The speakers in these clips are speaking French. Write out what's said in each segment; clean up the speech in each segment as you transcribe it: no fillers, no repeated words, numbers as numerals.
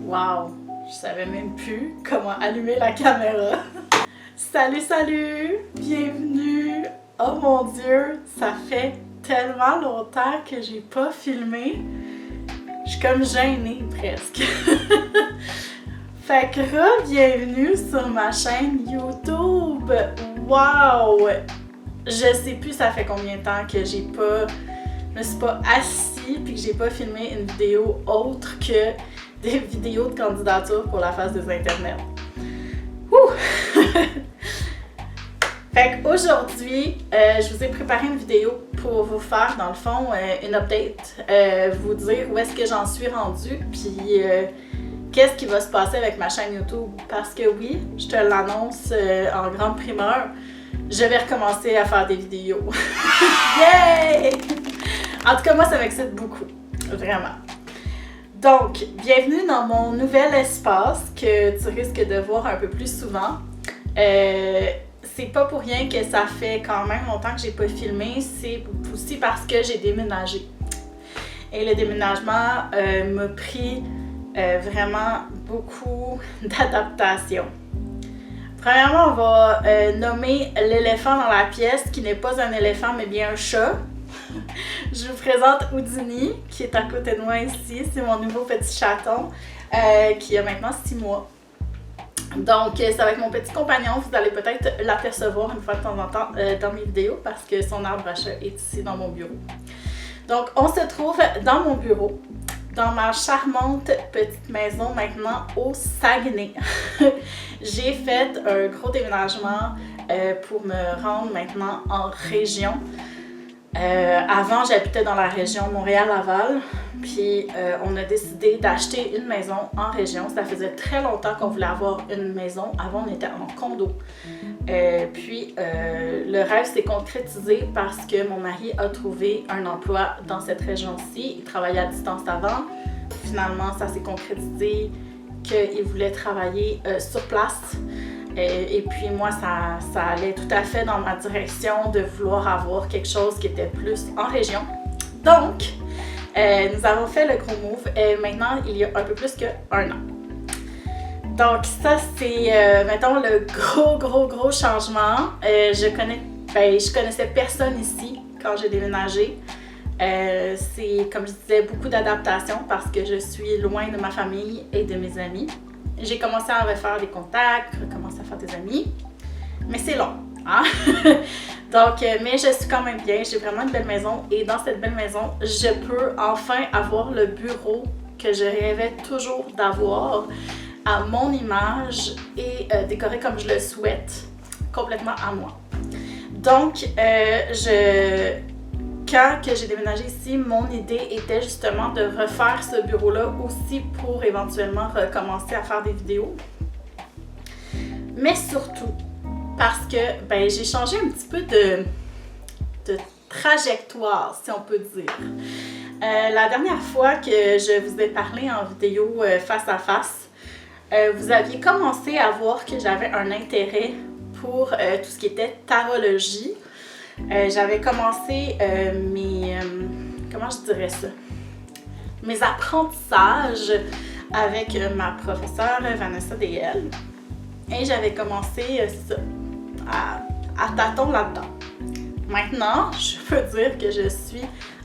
Wow! Je savais même plus comment allumer la caméra. Salut! Bienvenue! Oh mon Dieu! Ça fait tellement longtemps que j'ai pas filmé. Je suis comme gênée presque. Fait que bienvenue sur ma chaîne YouTube! Wow! Je sais plus ça fait combien de temps que je me suis pas assise puis que j'ai pas filmé une vidéo autre que des vidéos de candidature pour la phase des internets. Ouh! Fait qu'aujourd'hui, je vous ai préparé une vidéo pour vous faire, dans le fond, une update, vous dire où est-ce que j'en suis rendue, puis qu'est-ce qui va se passer avec ma chaîne YouTube. Parce que oui, je te l'annonce en grande primeur, je vais recommencer à faire des vidéos. Yay! En tout cas, moi, ça m'excite beaucoup, vraiment. Donc, bienvenue dans mon nouvel espace que tu risques de voir un peu plus souvent. C'est pas pour rien que ça fait quand même longtemps que j'ai pas filmé, c'est aussi parce que j'ai déménagé. Et le déménagement m'a pris vraiment beaucoup d'adaptation. Premièrement, on va nommer l'éléphant dans la pièce, qui n'est pas un éléphant mais bien un chat. Je vous présente Houdini, qui est à côté de moi ici. C'est mon nouveau petit chaton qui a maintenant 6 mois. Donc, ça va être mon petit compagnon. Vous allez peut-être l'apercevoir une fois de temps en temps dans mes vidéos parce que son arbre à chat est ici dans mon bureau. Donc, on se trouve dans mon bureau, dans ma charmante petite maison maintenant au Saguenay. J'ai fait un gros déménagement pour me rendre maintenant en région. Avant, j'habitais dans la région Montréal-Laval, puis on a décidé d'acheter une maison en région. Ça faisait très longtemps qu'on voulait avoir une maison. Avant, on était en condo. Puis, le rêve s'est concrétisé parce que mon mari a trouvé un emploi dans cette région-ci. Il travaillait à distance avant. Finalement, ça s'est concrétisé qu'il voulait travailler sur place. Et puis moi, ça allait tout à fait dans ma direction de vouloir avoir quelque chose qui était plus en région. Donc, nous avons fait le gros move maintenant, il y a un peu plus qu'1 an. Donc ça, c'est, mettons, le gros changement. Je connaissais personne ici quand j'ai déménagé. C'est, comme je disais, beaucoup d'adaptation parce que je suis loin de ma famille et de mes amis. J'ai commencé à refaire des contacts, recommencer à faire des amis, mais c'est long, hein? Donc, mais je suis quand même bien, j'ai vraiment une belle maison et dans cette belle maison, je peux enfin avoir le bureau que je rêvais toujours d'avoir à mon image et décoré comme je le souhaite, complètement à moi. Donc, quand j'ai déménagé ici, mon idée était justement de refaire ce bureau-là aussi pour éventuellement recommencer à faire des vidéos. Mais surtout, parce que j'ai changé un petit peu de trajectoire, si on peut dire. La dernière fois que je vous ai parlé en vidéo face à face, vous aviez commencé à voir que j'avais un intérêt pour tout ce qui était tarologie. J'avais commencé mes apprentissages avec ma professeure Vanessa DL et j'avais commencé à tâtons là-dedans. Maintenant, je peux dire que je suis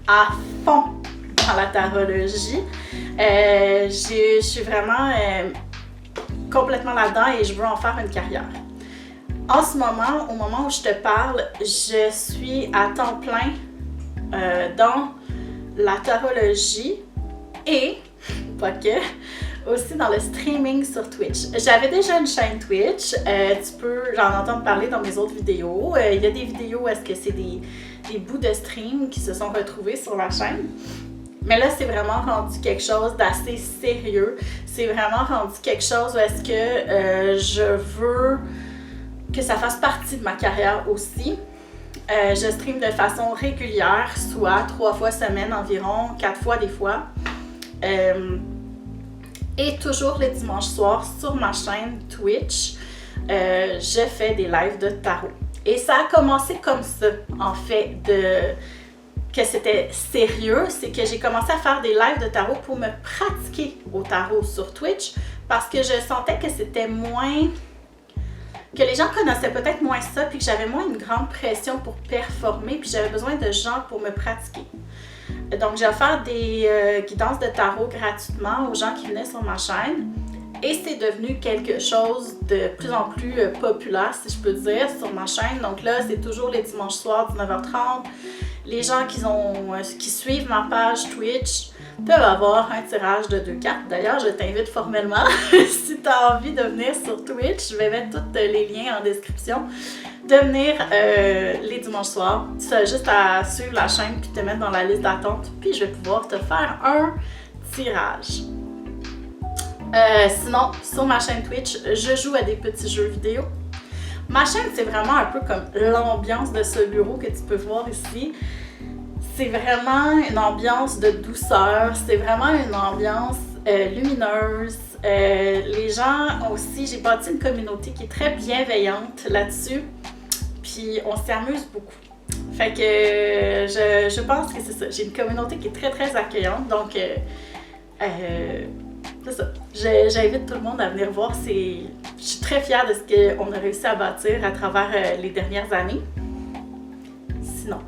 à fond dans la tarologie. Je suis vraiment complètement là-dedans et je veux en faire une carrière. En ce moment, au moment où je te parle, je suis à temps plein dans la tarologie et, pas que, aussi dans le streaming sur Twitch. J'avais déjà une chaîne Twitch, tu peux en entendre parler dans mes autres vidéos. Il y a des vidéos où est-ce que c'est des bouts de stream qui se sont retrouvés sur la chaîne. Mais là, c'est vraiment rendu quelque chose d'assez sérieux. C'est vraiment rendu quelque chose où est-ce que je veux que ça fasse partie de ma carrière aussi. Je stream de façon régulière, soit 3 fois semaine environ, 4 fois des fois. Et toujours les dimanches soirs sur ma chaîne Twitch, je fais des lives de tarot. Et ça a commencé comme ça, en fait, que c'était sérieux, c'est que j'ai commencé à faire des lives de tarot pour me pratiquer au tarot sur Twitch parce que je sentais que c'était moins... que les gens connaissaient peut-être moins ça, puis que j'avais moins une grande pression pour performer, puis j'avais besoin de gens pour me pratiquer. Donc, j'ai offert des guidances de tarot gratuitement aux gens qui venaient sur ma chaîne. Et c'est devenu quelque chose de plus en plus populaire, si je peux dire, sur ma chaîne. Donc là, c'est toujours les dimanches soirs, 19h30. Les gens qui suivent ma page Twitch peuvent avoir un tirage de 2 cartes. D'ailleurs, je t'invite formellement, si tu as envie de venir sur Twitch, je vais mettre tous les liens en description, de venir les dimanches soirs. Tu as juste à suivre la chaîne puis te mettre dans la liste d'attente, puis je vais pouvoir te faire un tirage. Sinon, sur ma chaîne Twitch, je joue à des petits jeux vidéo. Ma chaîne, c'est vraiment un peu comme l'ambiance de ce bureau que tu peux voir ici. C'est vraiment une ambiance de douceur, c'est vraiment une ambiance lumineuse. Les gens aussi, j'ai bâti une communauté qui est très bienveillante là-dessus, puis on s'amuse beaucoup. Fait que je pense que c'est ça, j'ai une communauté qui est très très accueillante, donc c'est ça. J'invite tout le monde à venir voir. Je suis très fière de ce qu'on a réussi à bâtir à travers les dernières années. Sinon,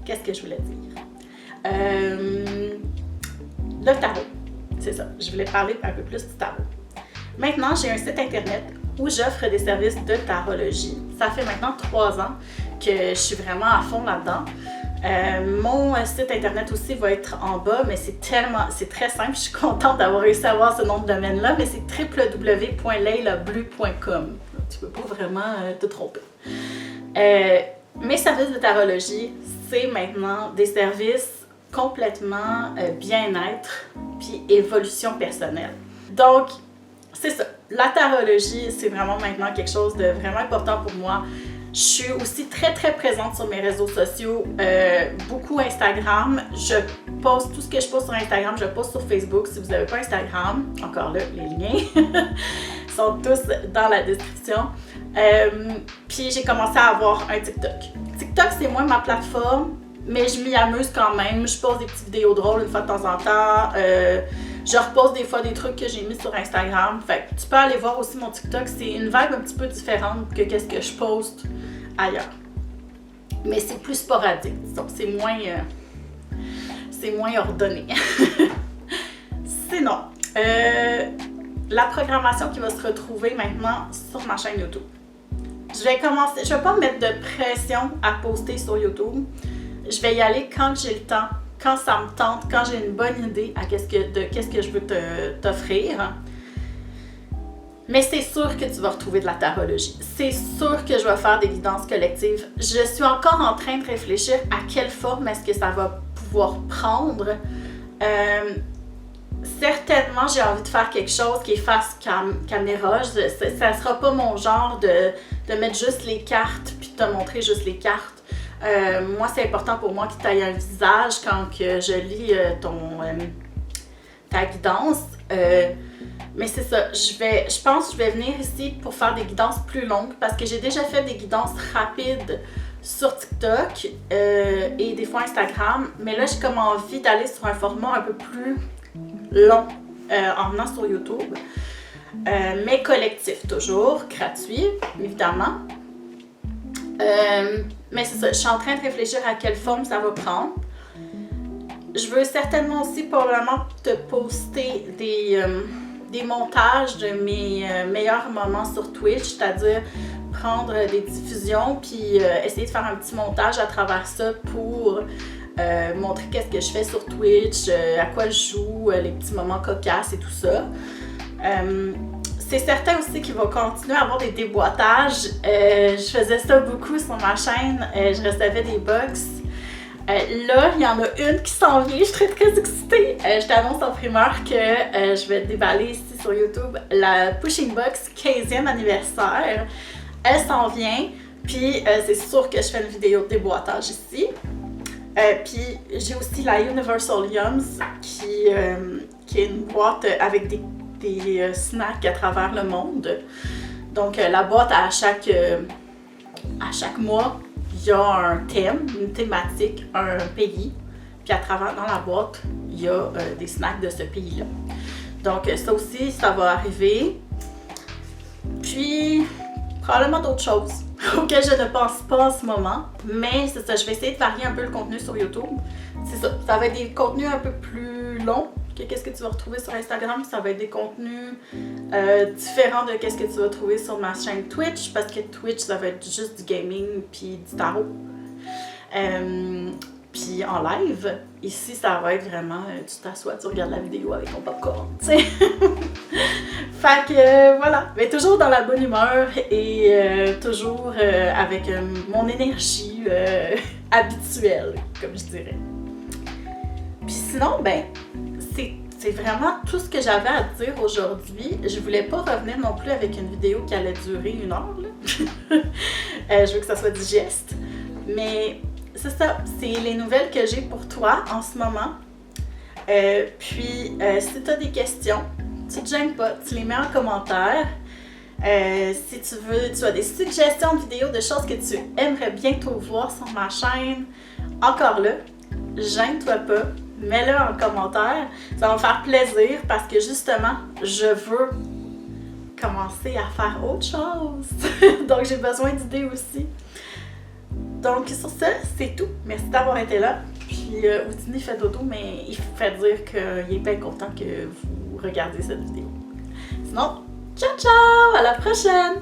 qu'est-ce que je voulais dire? Le tarot, c'est ça. Je voulais parler un peu plus du tarot. Maintenant, j'ai un site internet où j'offre des services de tarologie. Ça fait maintenant 3 ans que je suis vraiment à fond là-dedans. Mon site internet aussi va être en bas, mais c'est très simple. Je suis contente d'avoir réussi à avoir ce nom de domaine-là, mais c'est www.leilablu.com. Tu peux pas vraiment te tromper. Mes services de tarologie, c'est maintenant des services complètement bien-être puis évolution personnelle. Donc, c'est ça. La tarologie, c'est vraiment maintenant quelque chose de vraiment important pour moi. Je suis aussi très très présente sur mes réseaux sociaux, beaucoup Instagram. Je poste tout ce que je poste sur Instagram, je poste sur Facebook. Si vous n'avez pas Instagram, encore là, les liens sont tous dans la description. Puis j'ai commencé à avoir un TikTok. TikTok, c'est moins ma plateforme, mais je m'y amuse quand même. Je poste des petites vidéos drôles une fois de temps en temps. Je reposte des fois des trucs que j'ai mis sur Instagram. Fait que tu peux aller voir aussi mon TikTok. C'est une vibe un petit peu différente que qu'est-ce que je poste ailleurs. Mais c'est plus sporadique. Donc c'est moins ordonné. Sinon, la programmation qui va se retrouver maintenant sur ma chaîne YouTube. Je vais pas me mettre de pression à poster sur YouTube. Je vais y aller quand j'ai le temps, quand ça me tente, quand j'ai une bonne idée de qu'est-ce que je veux t'offrir. Mais c'est sûr que tu vas retrouver de la tarologie. C'est sûr que je vais faire des guidances collectives. Je suis encore en train de réfléchir à quelle forme est-ce que ça va pouvoir prendre. Certainement, j'ai envie de faire quelque chose qui est face caméra. Ça sera pas mon genre de mettre juste les cartes puis de te montrer juste les cartes. Moi, c'est important pour moi que tu aies un visage quand que je lis ta guidance. Mais c'est ça, je pense que je vais venir ici pour faire des guidances plus longues parce que j'ai déjà fait des guidances rapides sur TikTok et des fois Instagram. Mais là, j'ai comme envie d'aller sur un format un peu plus long en venant sur YouTube. Mais collectif toujours, gratuit, évidemment. Mais c'est ça, je suis en train de réfléchir à quelle forme ça va prendre. Je veux certainement aussi probablement te poster des montages de mes meilleurs moments sur Twitch, c'est-à-dire prendre des diffusions puis essayer de faire un petit montage à travers ça pour montrer qu'est-ce que je fais sur Twitch, à quoi je joue, les petits moments cocasses et tout ça. C'est certain aussi qu'il va continuer à avoir des déboîtages. Je faisais ça beaucoup sur ma chaîne. Je recevais des box. Là, il y en a une qui s'en vient. Je suis très très excitée. Je t'annonce en primeur que je vais déballer ici sur YouTube la Pushing Box 15e anniversaire. Elle s'en vient. Puis c'est sûr que je fais une vidéo de déboîtage ici. Puis j'ai aussi la Universal Yums qui est une boîte avec des snacks à travers le monde. Donc la boîte à chaque mois, il y a un thème, une thématique, un pays. Puis à travers, dans la boîte, il y a des snacks de ce pays-là. Donc ça aussi, ça va arriver. Puis, probablement d'autres choses auxquelles je ne pense pas en ce moment. Mais c'est ça, je vais essayer de varier un peu le contenu sur YouTube. C'est ça, ça va être des contenus un peu plus longs que qu'est-ce que tu vas retrouver sur Instagram. Ça va être des contenus différents de qu'est-ce que tu vas trouver sur ma chaîne Twitch. Parce que Twitch, ça va être juste du gaming puis du tarot. Puis en live, ici, ça va être vraiment, tu t'assois, tu regardes la vidéo avec ton popcorn, tu sais. Fait que voilà, mais toujours dans la bonne humeur et toujours avec mon énergie habituelle, comme je dirais. Puis sinon, ben, c'est vraiment tout ce que j'avais à te dire aujourd'hui. Je voulais pas revenir non plus avec une vidéo qui allait durer 1 heure, là. Je veux que ça soit digeste. Mais c'est ça, c'est les nouvelles que j'ai pour toi en ce moment. Puis, si tu as des questions, tu te gênes pas, tu les mets en commentaire. Si tu veux, tu as des suggestions de vidéos, de choses que tu aimerais bientôt voir sur ma chaîne, encore là, gêne-toi pas, mets-le en commentaire. Ça va me faire plaisir parce que justement, je veux commencer à faire autre chose. Donc, j'ai besoin d'idées aussi. Donc, sur ça, c'est tout. Merci d'avoir été là. Puis, Houdini fait dodo, mais il fait dire qu'il est bien content que vous regardez cette vidéo. Sinon, ciao ciao! À la prochaine!